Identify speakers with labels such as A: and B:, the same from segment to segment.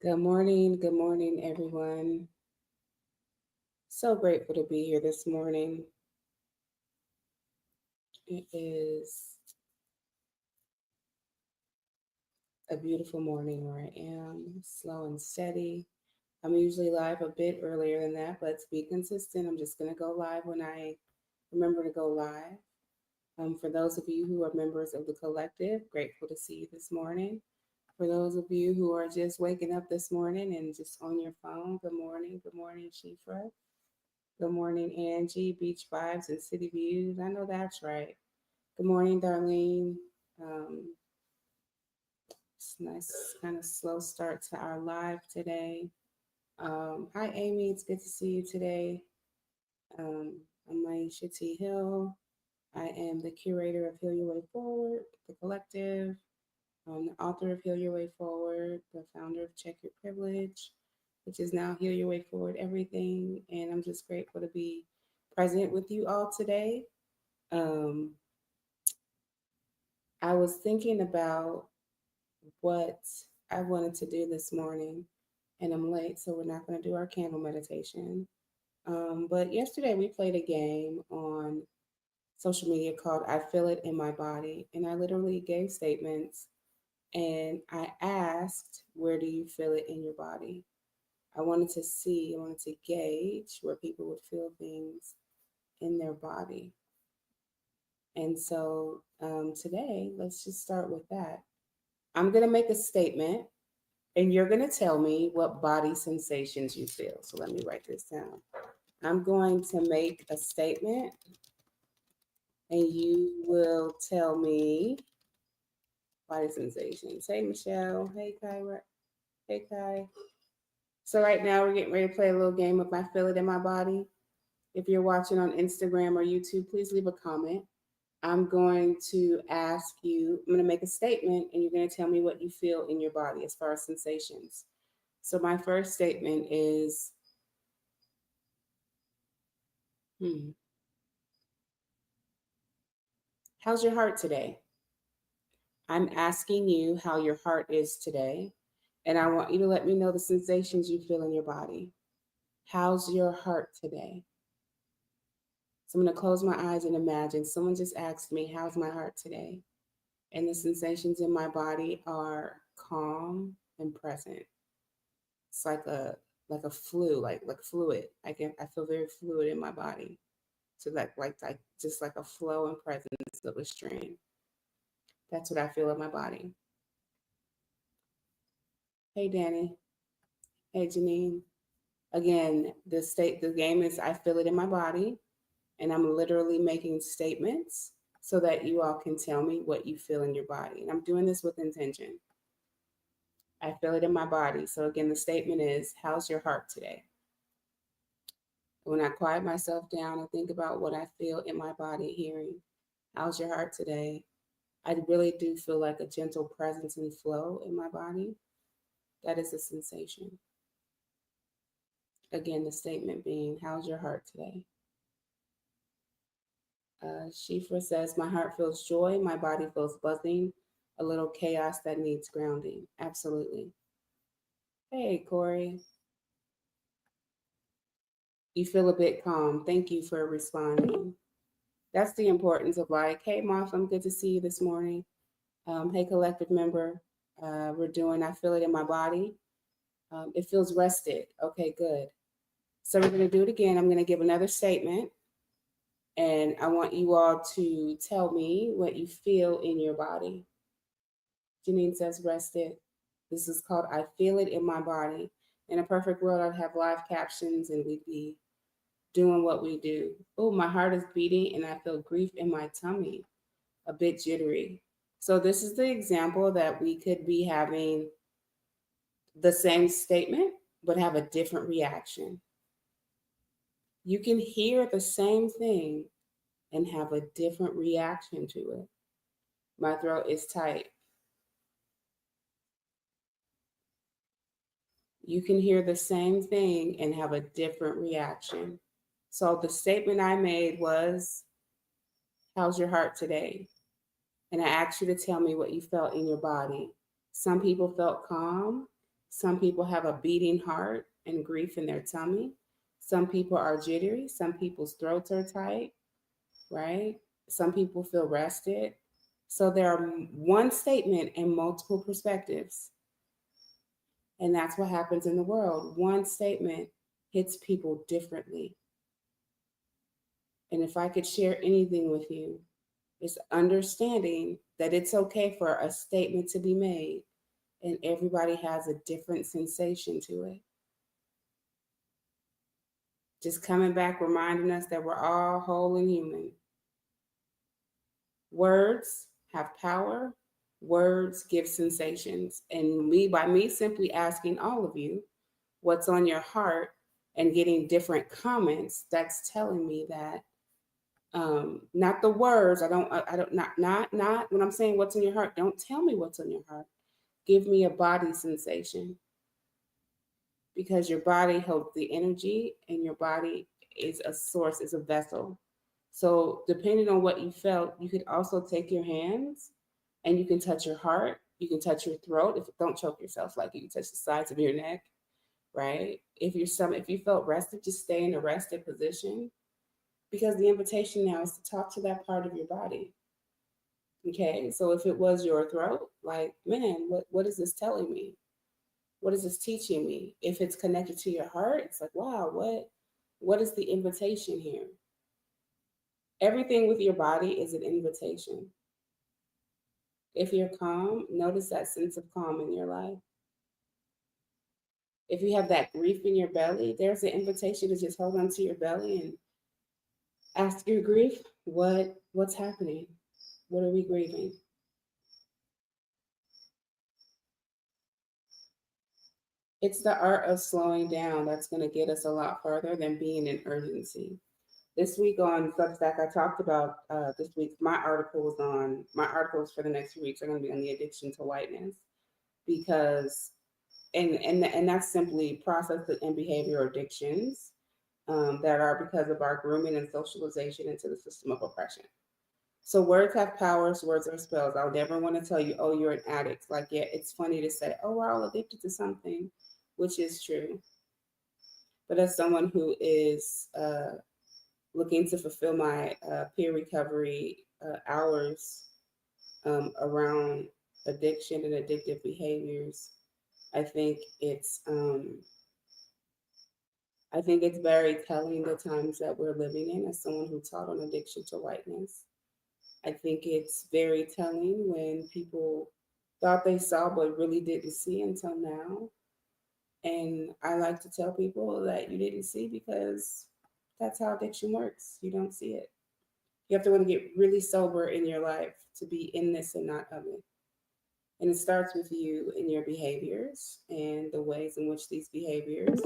A: Good morning, everyone. So grateful to be here this morning. It is a beautiful morning where I am, slow and steady. I'm usually live a bit earlier than that, but to be consistent, I'm just going to go live when I remember to go live. For those of you who are members of the collective, grateful to see you this morning. For those of you who are just waking up this morning and just on your phone, good morning. Good morning, Shifra. Good morning, Angie, Beach Vibes and City Views. I know that's right. Good morning, Darlene. Um, it's a nice, kind of slow start to our live today. Hi, Amy. It's good to see you today. Um, I'm Maisha T. Hill. I am the curator of Heal Your Way Forward, the collective. I'm the author of Heal Your Way Forward, the founder of Check Your Privilege, which is now Heal Your Way Forward Everything. And I'm just grateful to be present with you all today. Um, I was thinking about what I wanted to do this morning, and I'm late, so we're not going to do our candle meditation. But yesterday we played a game on social media called I Feel It in My Body, and I literally gave statements and I asked, where do you feel it in your body? I wanted to gauge where people would feel things in their body. And so today, let's just start with that. I'm going to make a statement and you're going to tell me what body sensations you feel. So let me write this down. I'm going to make a statement and you will tell me body sensations. Hey, Michelle. Hey, Kyra. Hey, Kai. So right now we're getting ready to play a little game of I Feel It in My Body. If you're watching on Instagram or YouTube, please leave a comment. I'm going to ask you, I'm going to make a statement and you're going to tell me what you feel in your body as far as sensations. So my first statement is, hmm, how's your heart today? I'm asking you how your heart is today. And I want you to let me know the sensations you feel in your body. How's your heart today? So I'm going to close my eyes and imagine someone just asked me, how's my heart today? And the sensations in my body are calm and present. It's like a like fluid. I feel very fluid in my body. So like just like a flow and presence of a stream. That's what I feel in my body. Hey Danny. Hey Janine. Again, the game is I feel it in my body, and I'm literally making statements so that you all can tell me what you feel in your body. And I'm doing this with intention. I feel it in my body. So again, the statement is, how's your heart today? When I quiet myself down and think about what I feel in my body, hearing, how's your heart today? I really do feel like a gentle presence and flow in my body. That is a sensation. Again, the statement being, how's your heart today? Shifra says, my heart feels joy, my body feels buzzing, a little chaos that needs grounding. Absolutely. Hey, Corey, you feel a bit calm. Thank you for responding. That's the importance of like, hey, Moth, I'm good to see you this morning. Hey, collective member, we're doing, I feel it in my body. It feels rested. Okay, good. So we're going to do it again. I'm going to give another statement, and I want you all to tell me what you feel in your body. Janine says rested. This is called I Feel It in My Body. In a perfect world, I'd have live captions and we'd be doing what we do. Oh, my heart is beating and I feel grief in my tummy, a bit jittery. So, this is the example that we could be having the same statement, but have a different reaction. You can hear the same thing and have a different reaction to it. My throat is tight. You can hear the same thing and have a different reaction. So the statement I made was, how's your heart today? And I asked you to tell me what you felt in your body. Some people felt calm Some people have a beating heart and grief in their tummy. Some people are jittery. Some people's throats are tight, right? Some people feel rested. So there are one statement and multiple perspectives. And that's what happens in the world. One statement hits people differently. And if I could share anything with you, it's understanding that it's okay for a statement to be made and everybody has a different sensation to it. Just coming back, reminding us that we're all whole and human. Words have power, words give sensations. And by me simply asking all of you what's on your heart and getting different comments, that's telling me that not the words. I don't, not when I'm saying what's in your heart. Don't tell me what's on your heart. Give me a body sensation because your body holds the energy and your body is a source, is a vessel. So depending on what you felt, you could also take your hands and you can touch your heart. You can touch your throat. If don't choke yourself, like you can touch the sides of your neck, right? If you felt rested, just stay in a rested position because the invitation now is to talk to that part of your body. Okay, so if it was your throat, like, man, what is this telling me? What is this teaching me? If it's connected to your heart, it's like, wow, what is the invitation here? Everything with your body is an invitation. If you're calm, notice that sense of calm in your life. If you have that grief in your belly, there's an invitation to just hold on to your belly and ask your grief, what's happening? What are we grieving? It's the art of slowing down that's going to get us a lot further than being in urgency. This week on Substack, I talked about this week. My articles for the next few weeks are going to be on the addiction to whiteness because, and that's simply process and behavior addictions that are because of our grooming and socialization into the system of oppression. So words have powers, words are spells. I'll never want to tell you, oh, you're an addict. Like, yeah, it's funny to say, oh, we're all addicted to something, which is true. But as someone who is looking to fulfill my peer recovery hours around addiction and addictive behaviors, I think it's I think it's very telling the times that we're living in as someone who taught on addiction to whiteness. I think it's very telling when people thought they saw but really didn't see until now. And I like to tell people that you didn't see because that's how addiction works. You don't see it. You have to want to get really sober in your life to be in this and not of it. And it starts with you and your behaviors and the ways in which these behaviors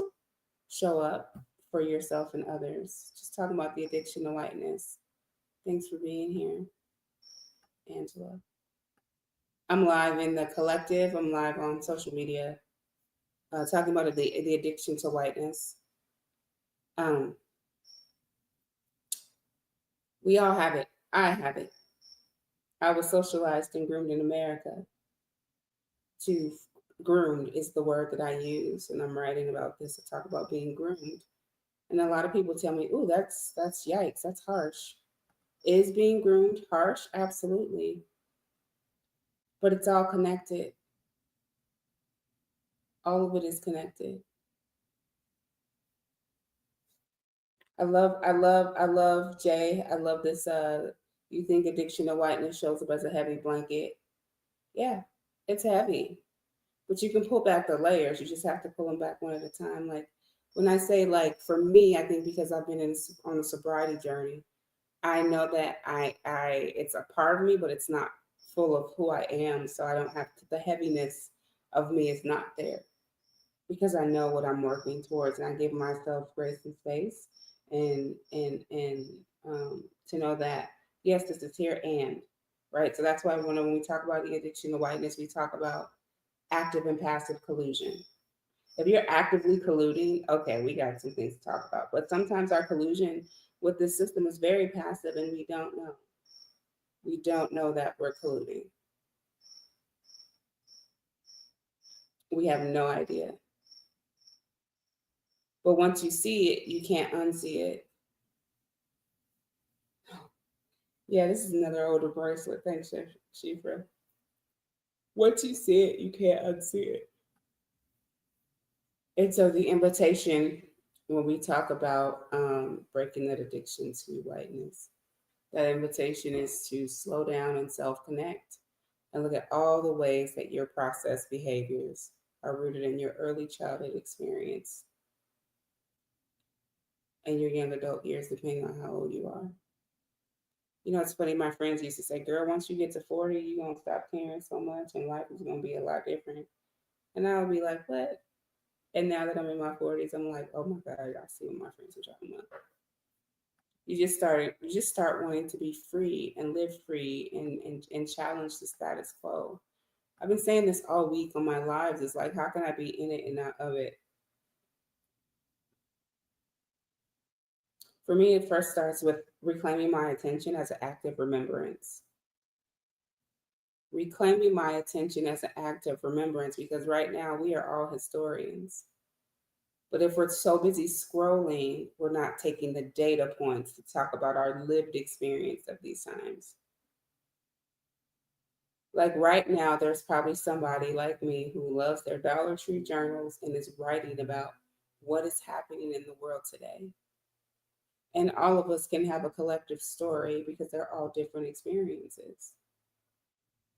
A: show up for yourself and others. Just talking about the addiction to whiteness. Thanks for being here, Angela. I'm live in the collective. I'm live on social media, talking about the addiction to whiteness. Um, we all have it. I have it. I was socialized and groomed in America. To groomed is the word that I use, and I'm writing about this to talk about being groomed. And a lot of people tell me, "Ooh, that's yikes. That's harsh." Is being groomed harsh? Absolutely, but it's all connected. All of it is connected. I love Jay. I love this. You think addiction to whiteness shows up as a heavy blanket? Yeah, it's heavy, but you can pull back the layers. You just have to pull them back one at a time. Like when I say, like for me, I think because I've been on a sobriety journey, I know that it's a part of me, but it's not full of who I am. So I don't have the heaviness of me is not there because I know what I'm working towards, and I give myself grace and space, and to know that yes, this is here and right. So that's why when we talk about the addiction to whiteness, we talk about active and passive collusion. If you're actively colluding, okay, we got some things to talk about. But sometimes our collusion with this system is very passive, and we don't know. We don't know that we're colluding. We have no idea. But once you see it, you can't unsee it. Yeah, this is another older bracelet. Thanks, Shifra. Once you see it, you can't unsee it. And so the invitation when we talk about breaking that addiction to whiteness, that invitation is to slow down and self connect and look at all the ways that your process behaviors are rooted in your early childhood experience and your young adult years, depending on how old you are. You know, it's funny, my friends used to say, girl, once you get to 40, you're going to stop caring so much and life is going to be a lot different. And I would be like, what? And now that I'm in my 40s, I'm like, oh my God, I see what my friends are talking about. You just start wanting to be free and live free and challenge the status quo. I've been saying this all week on my lives. It's like, how can I be in it and not of it? For me, it first starts with reclaiming my attention as an act of remembrance. Reclaiming my attention as an act of remembrance, because right now we are all historians. But if we're so busy scrolling, we're not taking the data points to talk about our lived experience of these times. Like right now, there's probably somebody like me who loves their Dollar Tree journals and is writing about what is happening in the world today. And all of us can have a collective story because they're all different experiences.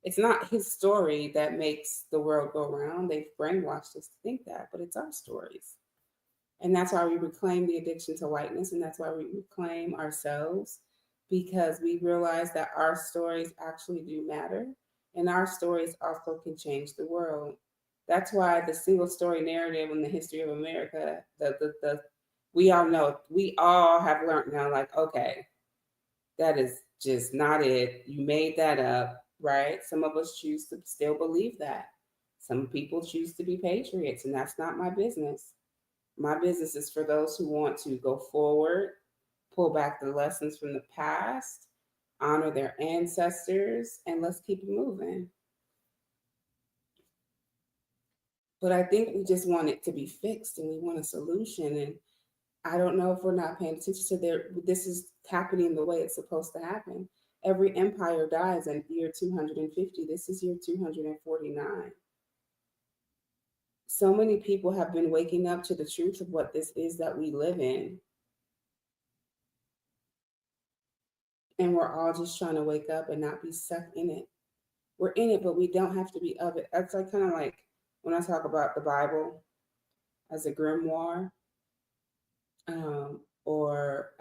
A: It's not his story that makes the world go round. They've brainwashed us to think that, but it's our stories. And that's why we reclaim the addiction to whiteness, and that's why we reclaim ourselves, because we realize that our stories actually do matter, and our stories also can change the world. That's why the single story narrative in the history of America, the we all know, we all have learned now, like, okay, that is just not it. You made that up, right? Some of us choose to still believe that. Some people choose to be patriots, and that's not my business. My business is for those who want to go forward, pull back the lessons from the past, honor their ancestors, and let's keep it moving. But I think we just want it to be fixed and we want a solution. And I don't know if we're not paying attention to there. This is happening the way it's supposed to happen. Every empire dies in year 250. This is year 249. So many people have been waking up to the truth of what this is that we live in. And we're all just trying to wake up and not be stuck in it. We're in it, but we don't have to be of it. That's like kind of like when I talk about the Bible as a grimoire, or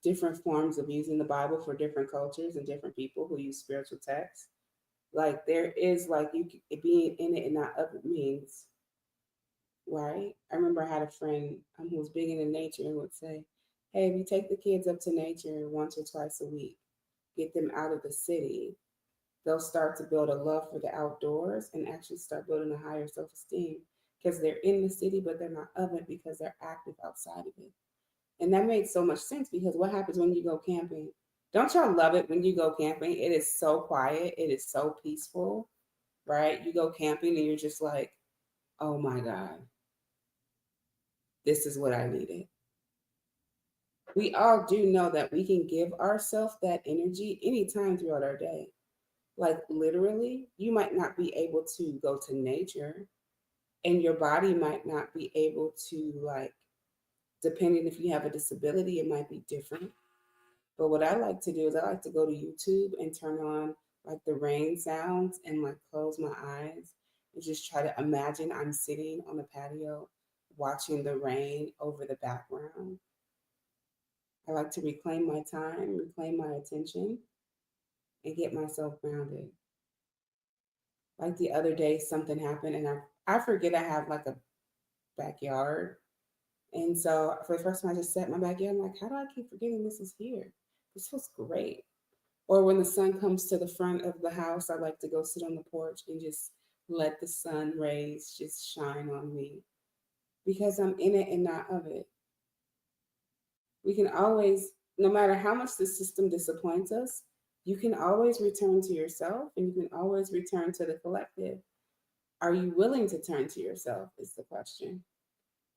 A: different forms of using the Bible for different cultures and different people who use spiritual texts. Like there is like being in it and not of it means, right? I remember I had a friend who was big into nature and would say, "Hey, if you take the kids up to nature once or twice a week, get them out of the city, they'll start to build a love for the outdoors and actually start building a higher self esteem because they're in the city, but they're not of it because they're active outside of it." And that made so much sense because what happens when you go camping? Don't y'all love it when you go camping? It is so quiet, it is so peaceful, right? You go camping and you're just like, oh my God, this is what I needed. We all do know that we can give ourselves that energy anytime throughout our day. Like literally, you might not be able to go to nature and your body might not be able to, like, depending if you have a disability, it might be different. But what I like to do is I like to go to YouTube and turn on like the rain sounds and like close my eyes and just try to imagine I'm sitting on the patio watching the rain over the background. I like to reclaim my time, reclaim my attention, and get myself grounded. Like the other day, something happened, and I forget I have like a backyard. And so for the first time, I just sat in my backyard. I'm like, how do I keep forgetting this is here? This feels great. Or when the sun comes to the front of the house, I like to go sit on the porch and just let the sun rays just shine on me because I'm in it and not of it. We can always, no matter how much the system disappoints us, you can always return to yourself and you can always return to the collective. Are you willing to turn to yourself? Is the question.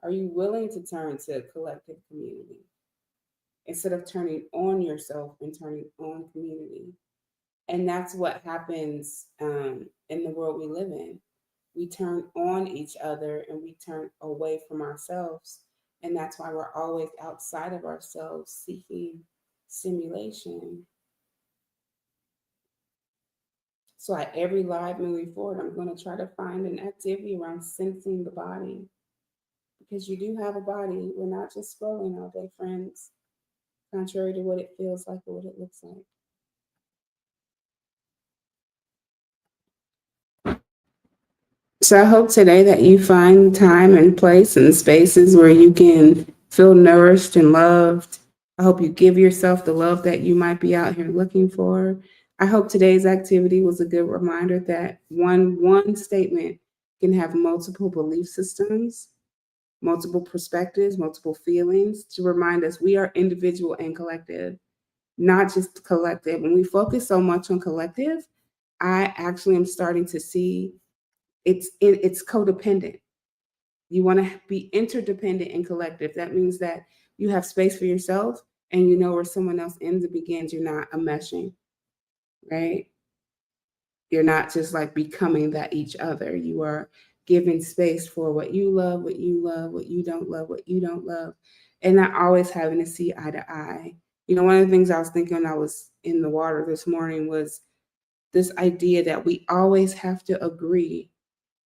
A: Are you willing to turn to collective community instead of turning on yourself and turning on community? And that's what happens in the world we live in. We turn on each other and we turn away from ourselves. And that's why we're always outside of ourselves seeking stimulation. So at every live moving forward, I'm going to try to find an activity around sensing the body because you do have a body. We're not just scrolling all day, friends, contrary to what it feels like or what it looks like. So I hope today that you find time and place and spaces where you can feel nourished and loved. I hope you give yourself the love that you might be out here looking for. I hope today's activity was a good reminder that one statement can have multiple belief systems, multiple perspectives, multiple feelings to remind us we are individual and collective, not just collective. When we focus so much on collective, I actually am starting to see it's codependent. You want to be interdependent and collective. That means that you have space for yourself and you know where someone else ends and begins. You're not a meshing, right? You're not just like becoming that each other. You are giving space for what you love, what you love, what you don't love, what you don't love, and not always having to see eye to eye. You know, one of the things I was thinking when I was in the water this morning was this idea that we always have to agree.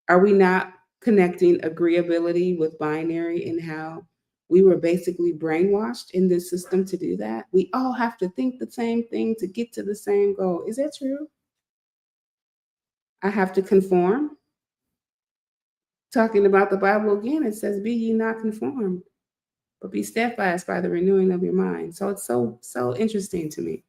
A: Are we not connecting agreeability with binary and how we were basically brainwashed in this system to do that? We all have to think the same thing to get to the same goal. Is that true? I have to conform. Talking about the Bible again, it says, "Be ye not conformed, but be steadfast by the renewing of your mind." So it's so interesting to me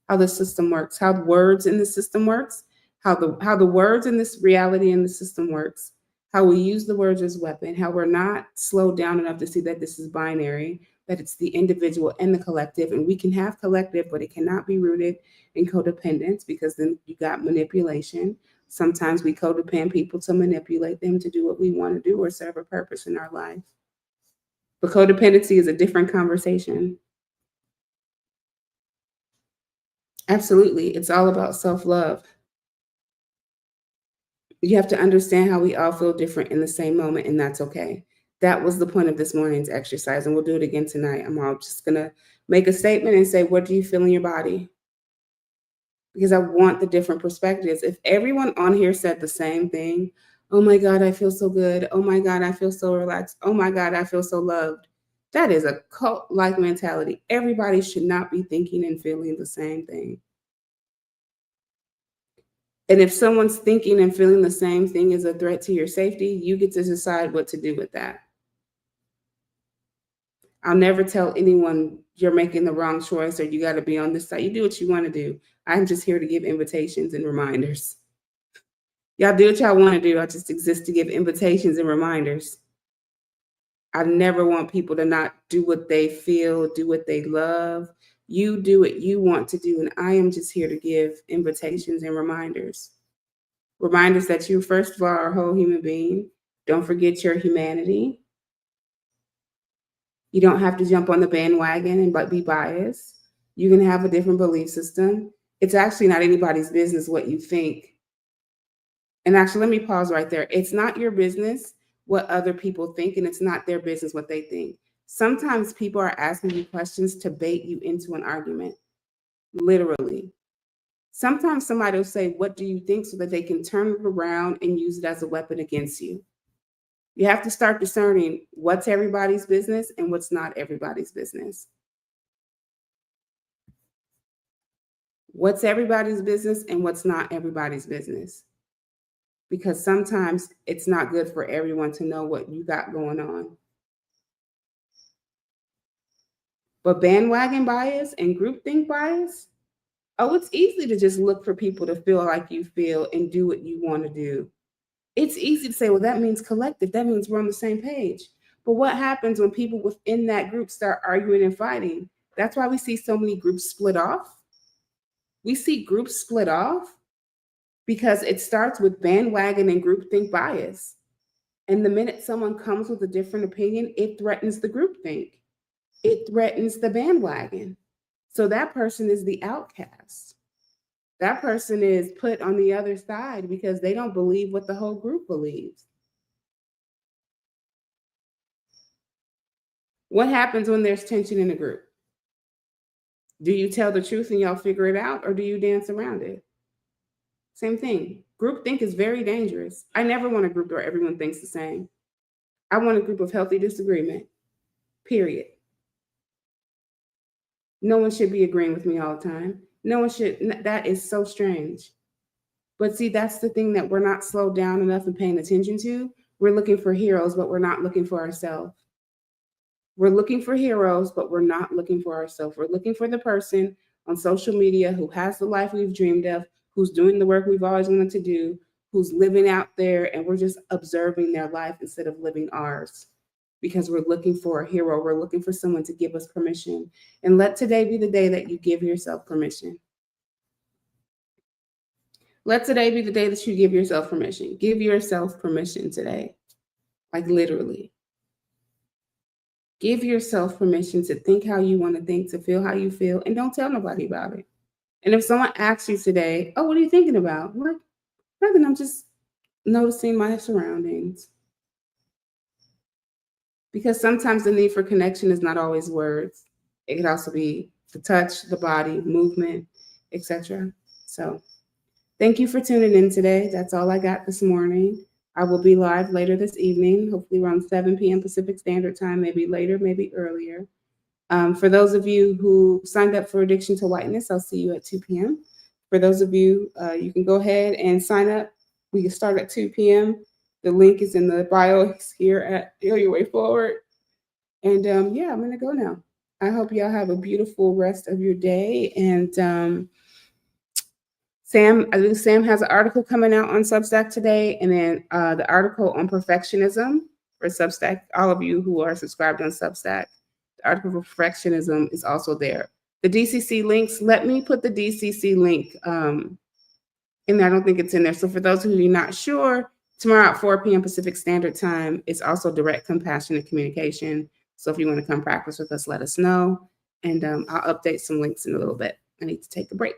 A: how the system works, how words in the system works, how the words in this reality in the system works, how we use the words as weapon, how we're not slowed down enough to see that this is binary, that it's the individual and the collective, and we can have collective, but it cannot be rooted in codependence because then you got manipulation. Sometimes we codepend people to manipulate them to do what we want to do or serve a purpose in our life. But codependency is a different conversation. Absolutely. It's all about self love. You have to understand how we all feel different in the same moment, and that's okay. That was the point of this morning's exercise, and we'll do it again tonight. I'm all just gonna make a statement and say, what do you feel in your body? Because I want the different perspectives. If everyone on here said the same thing, oh my God, I feel so good. Oh my God, I feel so relaxed. Oh my God, I feel so loved. That is a cult like mentality. Everybody should not be thinking and feeling the same thing. And if someone's thinking and feeling the same thing is a threat to your safety, you get to decide what to do with that. I'll never tell anyone you're making the wrong choice or you got to be on this side. You do what you want to do. I'm just here to give invitations and reminders. Y'all do what y'all want to do. I just exist to give invitations and reminders. I never want people to not do what they feel, do what they love. You do what you want to do. And I am just here to give invitations and reminders. Reminders that you, first of all, are a whole human being. Don't forget your humanity. You don't have to jump on the bandwagon and be biased. You can have a different belief system. It's actually not anybody's business what you think. And actually, let me pause right there. It's not your business what other people think, and it's not their business what they think. Sometimes people are asking you questions to bait you into an argument, literally. Sometimes somebody will say, "What do you think?" so that they can turn it around and use it as a weapon against you. You have to start discerning what's everybody's business and what's not everybody's business. What's everybody's business and what's not everybody's business. Because sometimes it's not good for everyone to know what you got going on. But bandwagon bias and groupthink bias, oh, it's easy to just look for people to feel like you feel and do what you want to do. It's easy to say, well, that means collective. That means we're on the same page. But what happens when people within that group start arguing and fighting? That's why we see so many groups split off. We see groups split off because it starts with bandwagon and groupthink bias. And the minute someone comes with a different opinion, it threatens the groupthink. It threatens the bandwagon. So that person is the outcast. That person is put on the other side because they don't believe what the whole group believes. What happens when there's tension in a group? Do you tell the truth and y'all figure it out, or do you dance around it? Same thing. Groupthink is very dangerous. I never want a group where everyone thinks the same. I want a group of healthy disagreement, period. No one should be agreeing with me all the time. No one should. That is so strange. But see, that's the thing that we're not slowed down enough and paying attention to. We're looking for heroes, but we're not looking for ourselves. We're looking for heroes, but we're not looking for ourselves. We're looking for the person on social media who has the life we've dreamed of, who's doing the work we've always wanted to do, who's living out there, and we're just observing their life instead of living ours. Because we're looking for a hero. We're looking for someone to give us permission. And let today be the day that you give yourself permission. Let today be the day that you give yourself permission. Give yourself permission today. Like literally. Give yourself permission to think how you want to think, to feel how you feel, and don't tell nobody about it. And if someone asks you today, oh, what are you thinking about? I'm like, nothing, I'm just noticing my surroundings. Because sometimes the need for connection is not always words. It could also be the touch, the body, movement, etc. So thank you for tuning in today. That's all I got this morning. I will be live later this evening, hopefully around 7 p.m. Pacific Standard Time, maybe later, maybe earlier. For those of you who signed up for Addiction to Whiteness, I'll see you at 2 p.m. For those of you, you can go ahead and sign up. We can start at 2 p.m. The link is in the bio here at Heal Your Way Forward. And yeah, I'm going to go now. I hope y'all have a beautiful rest of your day. And I think Sam has an article coming out on Substack today. And then the article on perfectionism for Substack, all of you who are subscribed on Substack, the article for perfectionism is also there. The DCC links, let me put the DCC link in there. I don't think it's in there. So for those of you not sure, tomorrow at 4 p.m. Pacific Standard Time, it's also direct compassionate communication. So if you want to come practice with us, let us know. And I'll update some links in a little bit. I need to take a break.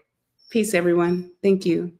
A: Peace, everyone. Thank you.